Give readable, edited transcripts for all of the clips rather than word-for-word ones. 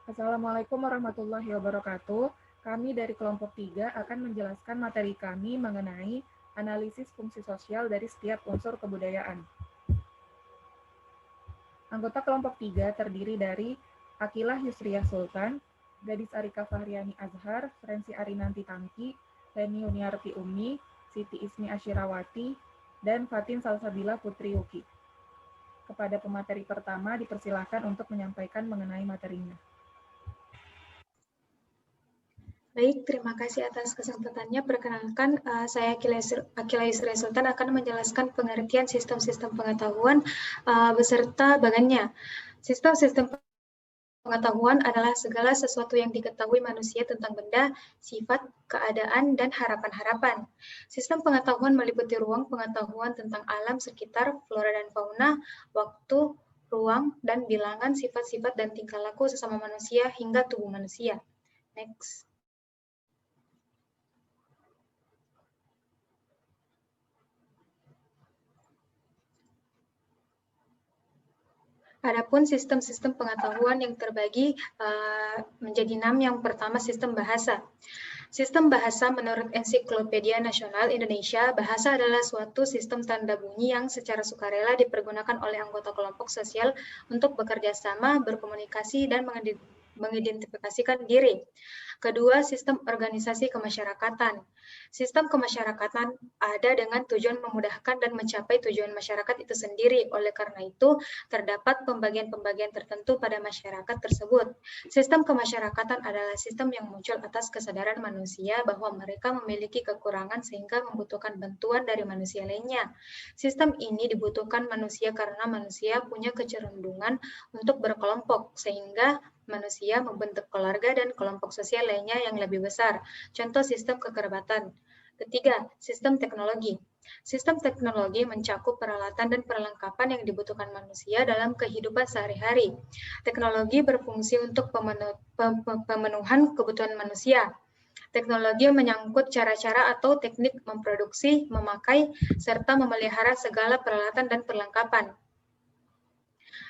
Assalamualaikum warahmatullahi wabarakatuh. Kami dari kelompok 3 akan menjelaskan materi kami mengenai analisis fungsi sosial dari setiap unsur kebudayaan. Anggota kelompok 3 terdiri dari Akilah Yusriyah Sultan, Gadis Arika Fahriani Azhar, Frensi Arinanti Tangki, Leni Yuniarti Umi, Siti Ismi Ashirawati, dan Fatin Salsabila Putri Yuki. Kepada pemateri pertama dipersilahkan untuk menyampaikan mengenai materinya. Baik, terima kasih atas kesempatannya. Perkenalkan, saya Akila Yusri Sultan akan menjelaskan pengertian sistem-sistem pengetahuan beserta bagannya. Sistem-sistem pengetahuan adalah segala sesuatu yang diketahui manusia tentang benda, sifat, keadaan, dan harapan-harapan. Sistem pengetahuan meliputi ruang pengetahuan tentang alam sekitar, flora dan fauna, waktu, ruang, dan bilangan sifat-sifat dan tingkah laku sesama manusia hingga tubuh manusia. Next. Adapun sistem-sistem pengetahuan yang terbagi menjadi 6. Yang pertama, sistem bahasa. Sistem bahasa menurut Ensiklopedia Nasional Indonesia, bahasa adalah suatu sistem tanda bunyi yang secara sukarela dipergunakan oleh anggota kelompok sosial untuk bekerja sama, berkomunikasi, dan mengidentifikasikan diri. Kedua, sistem organisasi kemasyarakatan. Sistem kemasyarakatan ada dengan tujuan memudahkan dan mencapai tujuan masyarakat itu sendiri. Oleh karena itu, terdapat pembagian-pembagian tertentu pada masyarakat tersebut. Sistem kemasyarakatan adalah sistem yang muncul atas kesadaran manusia bahwa mereka memiliki kekurangan sehingga membutuhkan bantuan dari manusia lainnya. Sistem ini dibutuhkan manusia karena manusia punya kecenderungan untuk berkelompok, sehingga manusia membentuk keluarga dan kelompok sosial lainnya yang lebih besar. Contoh sistem kekerabatan. Ketiga, sistem teknologi. Sistem teknologi mencakup peralatan dan perlengkapan yang dibutuhkan manusia dalam kehidupan sehari-hari. Teknologi berfungsi untuk pemenuhan kebutuhan manusia. Teknologi menyangkut cara-cara atau teknik memproduksi, memakai, serta memelihara segala peralatan dan perlengkapan.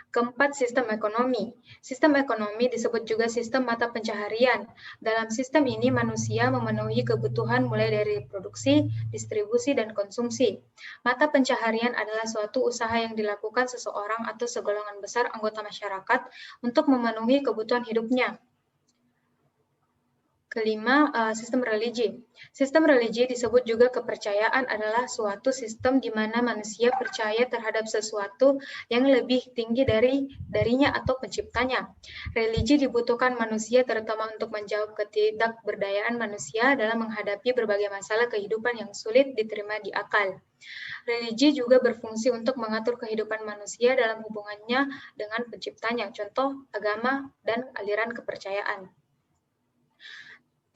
Keempat, sistem ekonomi. Sistem ekonomi disebut juga sistem mata pencaharian. Dalam sistem ini manusia memenuhi kebutuhan mulai dari produksi, distribusi, dan konsumsi. Mata pencaharian adalah suatu usaha yang dilakukan seseorang atau segolongan besar anggota masyarakat untuk memenuhi kebutuhan hidupnya. Kelima, sistem religi. Sistem religi disebut juga kepercayaan adalah suatu sistem di mana manusia percaya terhadap sesuatu yang lebih tinggi darinya atau penciptanya. Religi dibutuhkan manusia terutama untuk menjawab ketidakberdayaan manusia dalam menghadapi berbagai masalah kehidupan yang sulit diterima di akal. Religi juga berfungsi untuk mengatur kehidupan manusia dalam hubungannya dengan penciptanya, contoh agama dan aliran kepercayaan.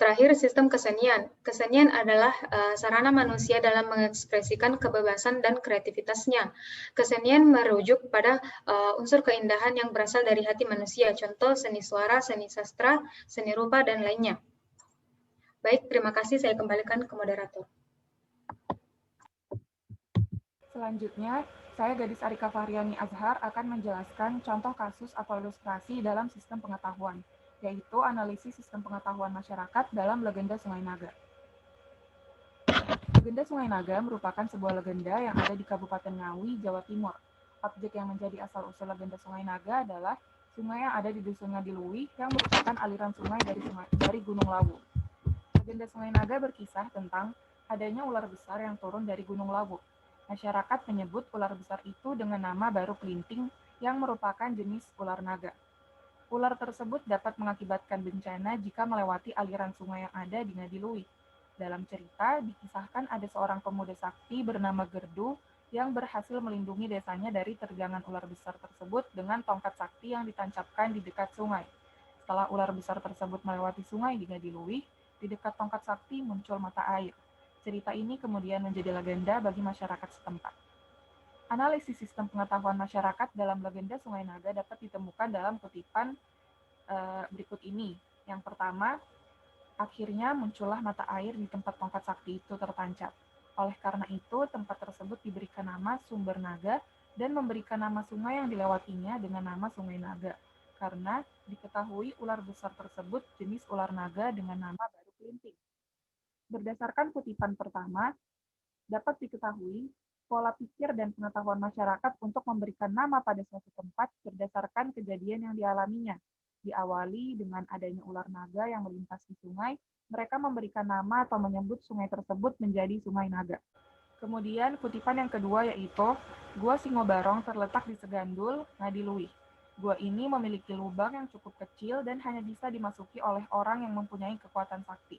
Terakhir, sistem kesenian. Kesenian adalah sarana manusia dalam mengekspresikan kebebasan dan kreativitasnya. Kesenian merujuk pada unsur keindahan yang berasal dari hati manusia, contoh seni suara, seni sastra, seni rupa, dan lainnya. Baik, terima kasih. Saya kembalikan ke moderator. Selanjutnya, saya Gadis Arika Fahriani Azhar akan menjelaskan contoh kasus atau ilustrasi dalam sistem pengetahuan, yaitu analisis sistem pengetahuan masyarakat dalam legenda Sungai Naga. Legenda Sungai Naga merupakan sebuah legenda yang ada di Kabupaten Ngawi, Jawa Timur. Objek yang menjadi asal-usul legenda Sungai Naga adalah sungai yang ada di Dusun Ngadiluih yang merupakan aliran sungai dari Gunung Lawu. Legenda Sungai Naga berkisah tentang adanya ular besar yang turun dari Gunung Lawu. Masyarakat menyebut ular besar itu dengan nama Baru Kelinting yang merupakan jenis ular naga. Ular tersebut dapat mengakibatkan bencana jika melewati aliran sungai yang ada di Ngadiluih. Dalam cerita, dikisahkan ada seorang pemuda sakti bernama Gerdu yang berhasil melindungi desanya dari terjangan ular besar tersebut dengan tongkat sakti yang ditancapkan di dekat sungai. Setelah ular besar tersebut melewati sungai di Ngadiluih, di dekat tongkat sakti muncul mata air. Cerita ini kemudian menjadi legenda bagi masyarakat setempat. Analisis sistem pengetahuan masyarakat dalam legenda Sungai Naga dapat ditemukan dalam kutipan berikut ini. Yang pertama, akhirnya muncullah mata air di tempat tongkat sakti itu tertancap. Oleh karena itu, tempat tersebut diberikan nama Sumber Naga dan memberikan nama sungai yang dilewatinya dengan nama Sungai Naga. karena diketahui ular besar tersebut jenis ular naga dengan nama baru kelinting. Berdasarkan kutipan pertama, dapat diketahui pola pikir dan pengetahuan masyarakat untuk memberikan nama pada suatu tempat berdasarkan kejadian yang dialaminya. Diawali dengan adanya ular naga yang melintas di sungai, mereka memberikan nama atau menyebut sungai tersebut menjadi Sungai Naga. Kemudian kutipan yang kedua yaitu, Gua Singobarong terletak di Segandul, Ngadiluih. Gua ini memiliki lubang yang cukup kecil dan hanya bisa dimasuki oleh orang yang mempunyai kekuatan sakti.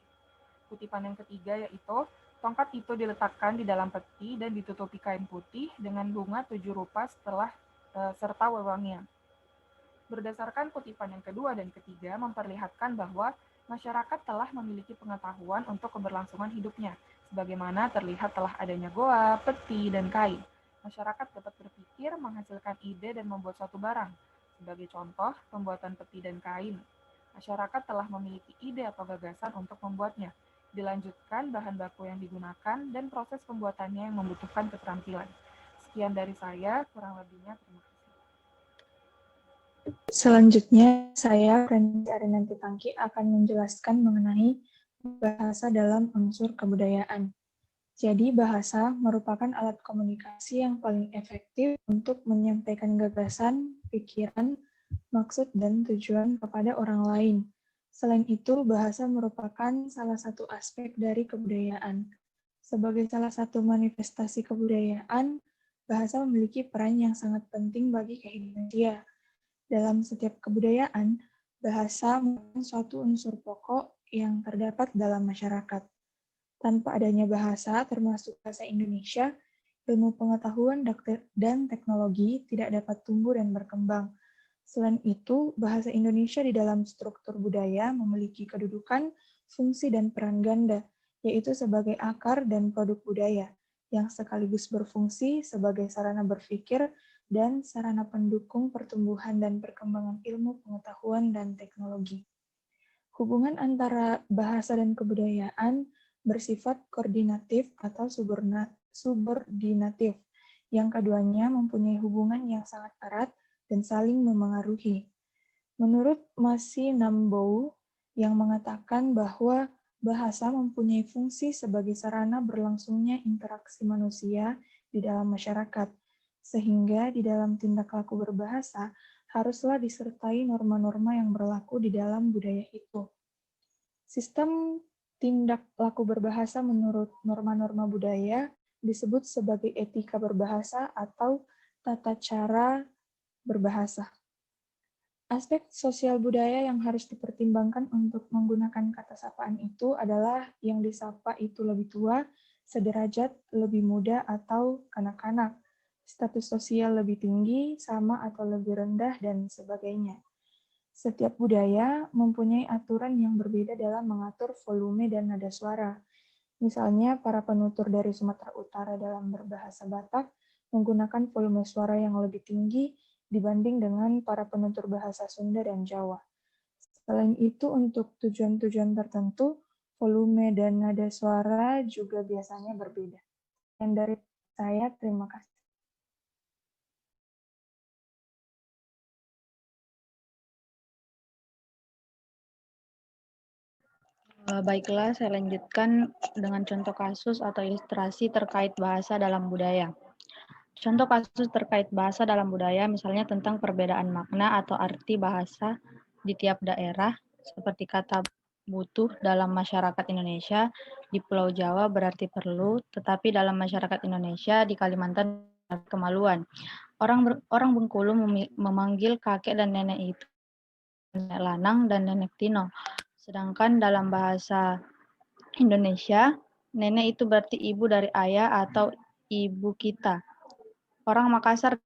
Kutipan yang ketiga yaitu, tongkat itu diletakkan di dalam peti dan ditutupi kain putih dengan bunga 7 rupa serta wewangian. Berdasarkan kutipan yang kedua dan ketiga memperlihatkan bahwa masyarakat telah memiliki pengetahuan untuk keberlangsungan hidupnya, sebagaimana terlihat telah adanya goa, peti, dan kain. Masyarakat dapat berpikir, menghasilkan ide, dan membuat suatu barang. Sebagai contoh, pembuatan peti dan kain. Masyarakat telah memiliki ide atau gagasan untuk membuatnya. Dilanjutkan bahan baku yang digunakan dan proses pembuatannya yang membutuhkan keterampilan. Sekian dari saya, kurang lebihnya terima kasih. Selanjutnya, saya, Renzi Arinanti Tangki, akan menjelaskan mengenai bahasa dalam unsur kebudayaan. Jadi, bahasa merupakan alat komunikasi yang paling efektif untuk menyampaikan gagasan, pikiran, maksud, dan tujuan kepada orang lain. Selain itu, bahasa merupakan salah satu aspek dari kebudayaan. Sebagai salah satu manifestasi kebudayaan, bahasa memiliki peran yang sangat penting bagi kehidupan manusia. Dalam setiap kebudayaan, bahasa merupakan suatu unsur pokok yang terdapat dalam masyarakat. Tanpa adanya bahasa, termasuk bahasa Indonesia, ilmu pengetahuan dan teknologi tidak dapat tumbuh dan berkembang. Selain itu, bahasa Indonesia di dalam struktur budaya memiliki kedudukan, fungsi, dan peran ganda, yaitu sebagai akar dan produk budaya, yang sekaligus berfungsi sebagai sarana berpikir dan sarana pendukung pertumbuhan dan perkembangan ilmu pengetahuan dan teknologi. Hubungan antara bahasa dan kebudayaan bersifat koordinatif atau subordinatif. Yang keduanya mempunyai hubungan yang sangat erat dan saling memengaruhi. Menurut Masi Nambou yang mengatakan bahwa bahasa mempunyai fungsi sebagai sarana berlangsungnya interaksi manusia di dalam masyarakat, sehingga di dalam tindak laku berbahasa haruslah disertai norma-norma yang berlaku di dalam budaya itu. Sistem tindak laku berbahasa menurut norma-norma budaya disebut sebagai etika berbahasa atau tata cara berbahasa. Aspek sosial budaya yang harus dipertimbangkan untuk menggunakan kata sapaan itu adalah yang disapa itu lebih tua, sederajat, lebih muda, atau kanak-kanak, status sosial lebih tinggi, sama atau lebih rendah, dan sebagainya. Setiap budaya mempunyai aturan yang berbeda dalam mengatur volume dan nada suara. Misalnya, para penutur dari Sumatera Utara dalam berbahasa Batak menggunakan volume suara yang lebih tinggi dibanding dengan para penutur bahasa Sunda dan Jawa. Selain itu, untuk tujuan-tujuan tertentu, volume dan nada suara juga biasanya berbeda. Dan dari saya, terima kasih. Baiklah, saya lanjutkan dengan contoh kasus atau ilustrasi terkait bahasa dalam budaya. Contoh kasus terkait bahasa dalam budaya, misalnya tentang perbedaan makna atau arti bahasa di tiap daerah, seperti kata butuh dalam masyarakat Indonesia, di Pulau Jawa berarti perlu, tetapi dalam masyarakat Indonesia di Kalimantan kemaluan. Orang Bengkulu memanggil kakek dan nenek itu nenek lanang dan nenek tino. Sedangkan dalam bahasa Indonesia, nenek itu berarti ibu dari ayah atau ibu kita. Orang Makassar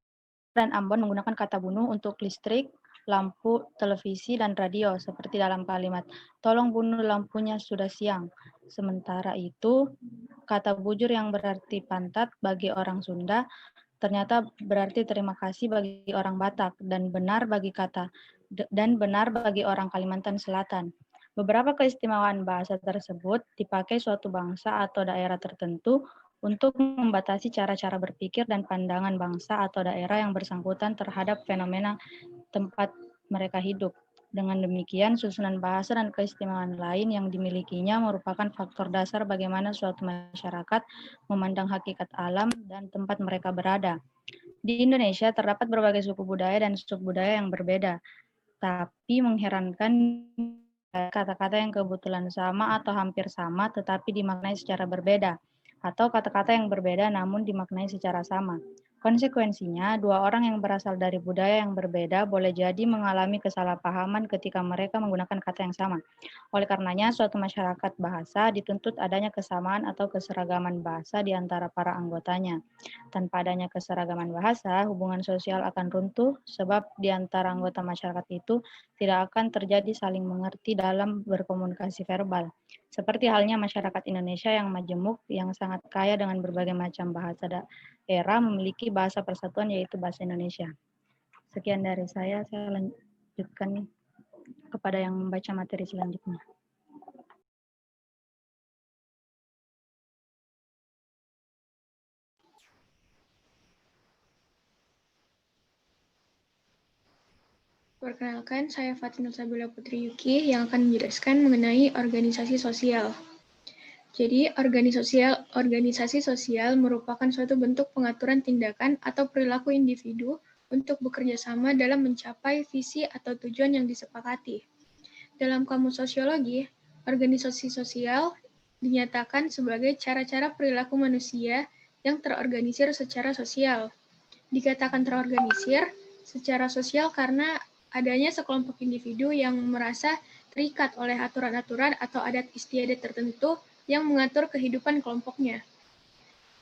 dan Ambon menggunakan kata bunuh untuk listrik, lampu, televisi, dan radio, seperti dalam kalimat, tolong bunuh lampunya sudah siang. Sementara itu, kata bujur yang berarti pantat bagi orang Sunda, ternyata berarti terima kasih bagi orang Batak, dan benar bagi orang Kalimantan Selatan. Beberapa keistimewaan bahasa tersebut dipakai suatu bangsa atau daerah tertentu untuk membatasi cara-cara berpikir dan pandangan bangsa atau daerah yang bersangkutan terhadap fenomena tempat mereka hidup. Dengan demikian, susunan bahasa dan keistimewaan lain yang dimilikinya merupakan faktor dasar bagaimana suatu masyarakat memandang hakikat alam dan tempat mereka berada. Di Indonesia terdapat berbagai suku budaya dan subbudaya yang berbeda, tapi mengherankan kata-kata yang kebetulan sama atau hampir sama tetapi dimaknai secara berbeda, atau kata-kata yang berbeda namun dimaknai secara sama. Konsekuensinya, dua orang yang berasal dari budaya yang berbeda boleh jadi mengalami kesalahpahaman ketika mereka menggunakan kata yang sama. Oleh karenanya, suatu masyarakat bahasa dituntut adanya kesamaan atau keseragaman bahasa di antara para anggotanya. Tanpa adanya keseragaman bahasa, hubungan sosial akan runtuh sebab di antara anggota masyarakat itu tidak akan terjadi saling mengerti dalam berkomunikasi verbal. Seperti halnya masyarakat Indonesia yang majemuk, yang sangat kaya dengan berbagai macam bahasa daerah, memiliki bahasa persatuan yaitu bahasa Indonesia. Sekian dari saya lanjutkan kepada yang membaca materi selanjutnya. Perkenalkan, saya Fatinul Sabila Putri Yuki yang akan menjelaskan mengenai organisasi sosial. Jadi, organisasi sosial merupakan suatu bentuk pengaturan tindakan atau perilaku individu untuk bekerja sama dalam mencapai visi atau tujuan yang disepakati. Dalam kamus sosiologi, organisasi sosial dinyatakan sebagai cara-cara perilaku manusia yang terorganisir secara sosial. Dikatakan terorganisir secara sosial karena adanya sekelompok individu yang merasa terikat oleh aturan-aturan atau adat istiadat tertentu yang mengatur kehidupan kelompoknya.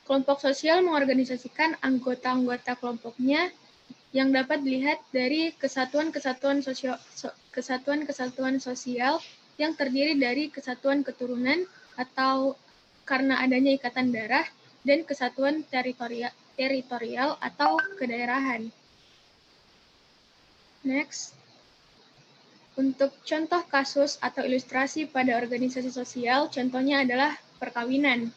Kelompok sosial mengorganisasikan anggota-anggota kelompoknya yang dapat dilihat dari kesatuan-kesatuan sosial yang terdiri dari kesatuan keturunan atau karena adanya ikatan darah dan kesatuan teritorial atau kedaerahan. Next. Untuk contoh kasus atau ilustrasi pada organisasi sosial, contohnya adalah perkawinan.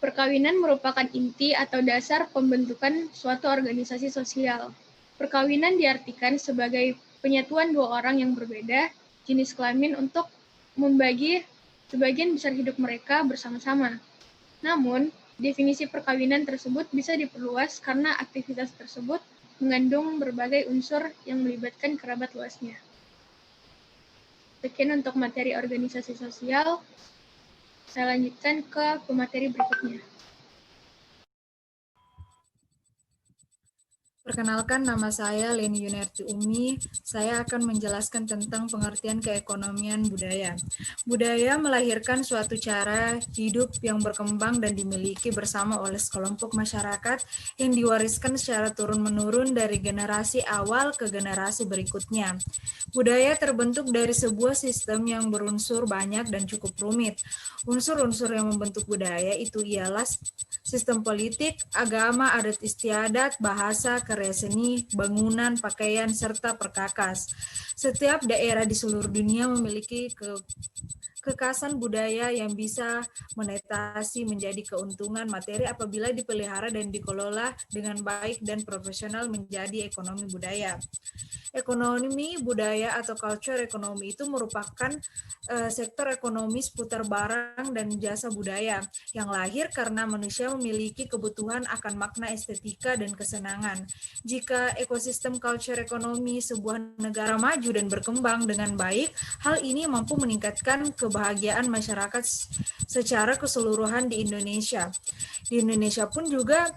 Perkawinan merupakan inti atau dasar pembentukan suatu organisasi sosial. Perkawinan diartikan sebagai penyatuan dua orang yang berbeda jenis kelamin untuk membagi sebagian besar hidup mereka bersama-sama. Namun, definisi perkawinan tersebut bisa diperluas karena aktivitas tersebut mengandung berbagai unsur yang melibatkan kerabat luasnya. Sekian untuk materi organisasi sosial. Saya lanjutkan ke pemateri berikutnya. Perkenalkan, nama saya Leni Yunarti Umi. Saya akan menjelaskan tentang pengertian keekonomian budaya. Budaya melahirkan suatu cara hidup yang berkembang dan dimiliki bersama oleh sekelompok masyarakat yang diwariskan secara turun-menurun dari generasi awal ke generasi berikutnya. Budaya terbentuk dari sebuah sistem yang berunsur banyak dan cukup rumit. Unsur-unsur yang membentuk budaya itu ialah sistem politik, agama, adat istiadat, bahasa, karya seni, bangunan, pakaian, serta perkakas. Setiap daerah di seluruh dunia memiliki kekhasan budaya yang bisa monetasi menjadi keuntungan materi apabila dipelihara dan dikelola dengan baik dan profesional menjadi ekonomi budaya. Ekonomi budaya atau culture ekonomi itu merupakan sektor ekonomi seputar barang dan jasa budaya yang lahir karena manusia memiliki kebutuhan akan makna estetika dan kesenangan. Jika ekosistem culture ekonomi sebuah negara maju dan berkembang dengan baik, hal ini mampu meningkatkan kebahagiaan masyarakat secara keseluruhan di Indonesia. Di Indonesia pun juga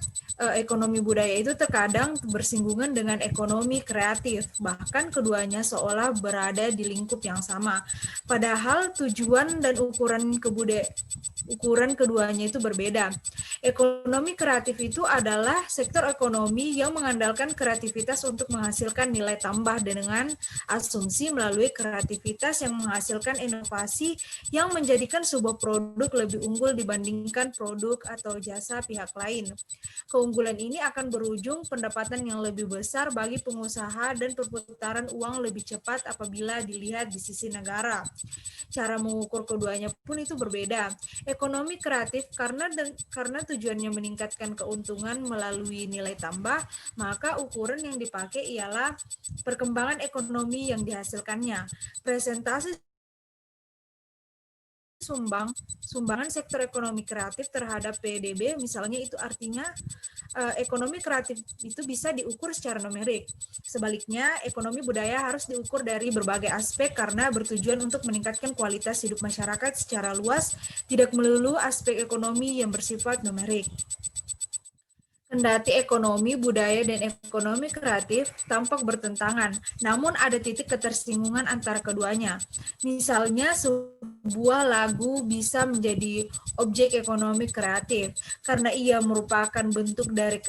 ekonomi budaya itu terkadang bersinggungan dengan ekonomi kreatif, bahkan keduanya seolah berada di lingkup yang sama. Padahal tujuan dan ukuran keduanya itu berbeda. Ekonomi kreatif itu adalah sektor ekonomi yang mengandalkan kreativitas untuk menghasilkan nilai tambah dengan asumsi melalui kreativitas yang menghasilkan inovasi yang menjadikan sebuah produk lebih unggul dibandingkan produk atau jasa jasa pihak lain. Keunggulan ini akan berujung pendapatan yang lebih besar bagi pengusaha dan perputaran uang lebih cepat apabila dilihat di sisi negara. Cara mengukur keduanya pun itu berbeda. Ekonomi kreatif karena tujuannya meningkatkan keuntungan melalui nilai tambah, maka ukuran yang dipakai ialah perkembangan ekonomi yang dihasilkannya. Presentasi sumbangan sektor ekonomi kreatif terhadap PDB, misalnya itu artinya ekonomi kreatif itu bisa diukur secara numerik. Sebaliknya, ekonomi budaya harus diukur dari berbagai aspek karena bertujuan untuk meningkatkan kualitas hidup masyarakat secara luas, tidak melulu aspek ekonomi yang bersifat numerik. Kendati ekonomi, budaya, dan ekonomi kreatif tampak bertentangan, namun ada titik ketersinggungan antara keduanya. Misalnya, sebuah lagu bisa menjadi objek ekonomi kreatif karena ia merupakan bentuk dari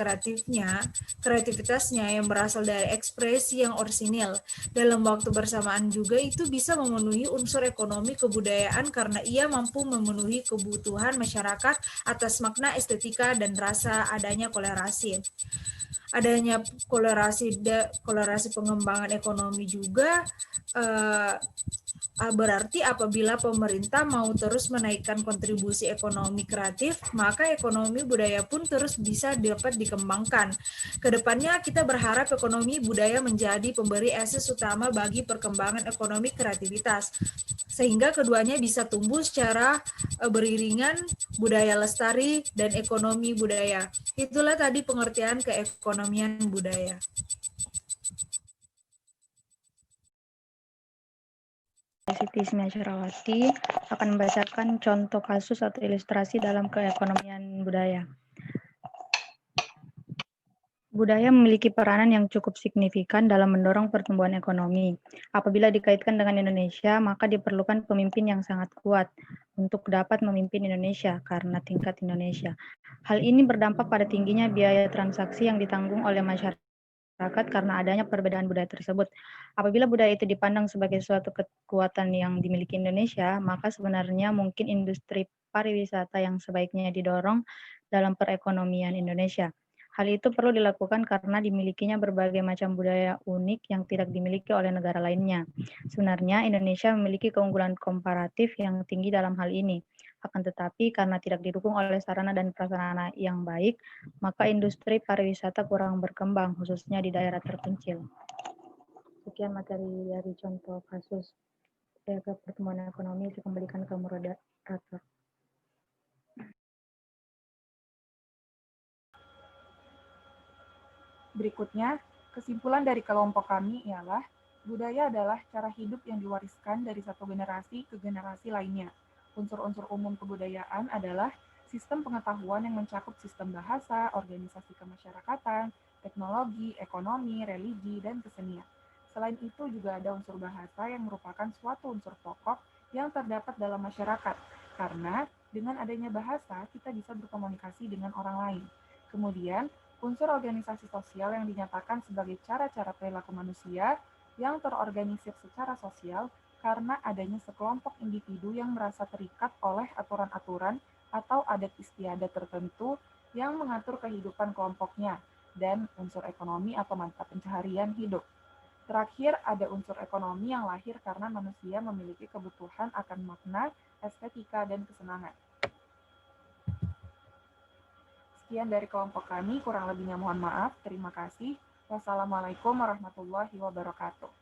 kreativitasnya yang berasal dari ekspresi yang orisinil. Dalam waktu bersamaan juga itu bisa memenuhi unsur ekonomi kebudayaan karena ia mampu memenuhi kebutuhan masyarakat atas makna estetika dan rasa adanya kolerasi pengembangan ekonomi juga berarti apabila pemerintah mau terus menaikkan kontribusi ekonomi kreatif, maka ekonomi budaya pun terus bisa dapat dikembangkan. Kedepannya kita berharap ekonomi budaya menjadi pemberi akses utama bagi perkembangan ekonomi kreativitas, sehingga keduanya bisa tumbuh secara beriringan, budaya lestari dan ekonomi budaya. Itulah tadi pengertian keekonomian budaya. Siti Ismiasyarawati akan membacakan contoh kasus atau ilustrasi dalam keekonomian budaya. Budaya memiliki peranan yang cukup signifikan dalam mendorong pertumbuhan ekonomi. Apabila dikaitkan dengan Indonesia, maka diperlukan pemimpin yang sangat kuat untuk dapat memimpin Indonesia karena tingkat Indonesia. Hal ini berdampak pada tingginya biaya transaksi yang ditanggung oleh masyarakat karena adanya perbedaan budaya tersebut. Apabila budaya itu dipandang sebagai suatu kekuatan yang dimiliki Indonesia, maka sebenarnya mungkin industri pariwisata yang sebaiknya didorong dalam perekonomian Indonesia. Hal itu perlu dilakukan karena dimilikinya berbagai macam budaya unik yang tidak dimiliki oleh negara lainnya. Sebenarnya Indonesia memiliki keunggulan komparatif yang tinggi dalam hal ini. Akan tetapi karena tidak didukung oleh sarana dan prasarana yang baik, maka industri pariwisata kurang berkembang, khususnya di daerah terpencil. Sekian materi dari contoh kasus pertumbuhan ekonomi, dikembalikan ke moderator. Berikutnya, kesimpulan dari kelompok kami ialah budaya adalah cara hidup yang diwariskan dari satu generasi ke generasi lainnya. Unsur-unsur umum kebudayaan adalah sistem pengetahuan yang mencakup sistem bahasa, organisasi kemasyarakatan, teknologi, ekonomi, religi, dan kesenian. Selain itu juga ada unsur bahasa yang merupakan suatu unsur pokok yang terdapat dalam masyarakat, karena dengan adanya bahasa kita bisa berkomunikasi dengan orang lain. Kemudian, unsur organisasi sosial yang dinyatakan sebagai cara-cara perilaku manusia yang terorganisir secara sosial karena adanya sekelompok individu yang merasa terikat oleh aturan-aturan atau adat istiadat tertentu yang mengatur kehidupan kelompoknya, dan unsur ekonomi atau mata pencaharian hidup. Terakhir, ada unsur ekonomi yang lahir karena manusia memiliki kebutuhan akan makna, estetika, dan kesenangan. Sekian dari kelompok kami, kurang lebihnya mohon maaf. Terima kasih. Wassalamualaikum warahmatullahi wabarakatuh.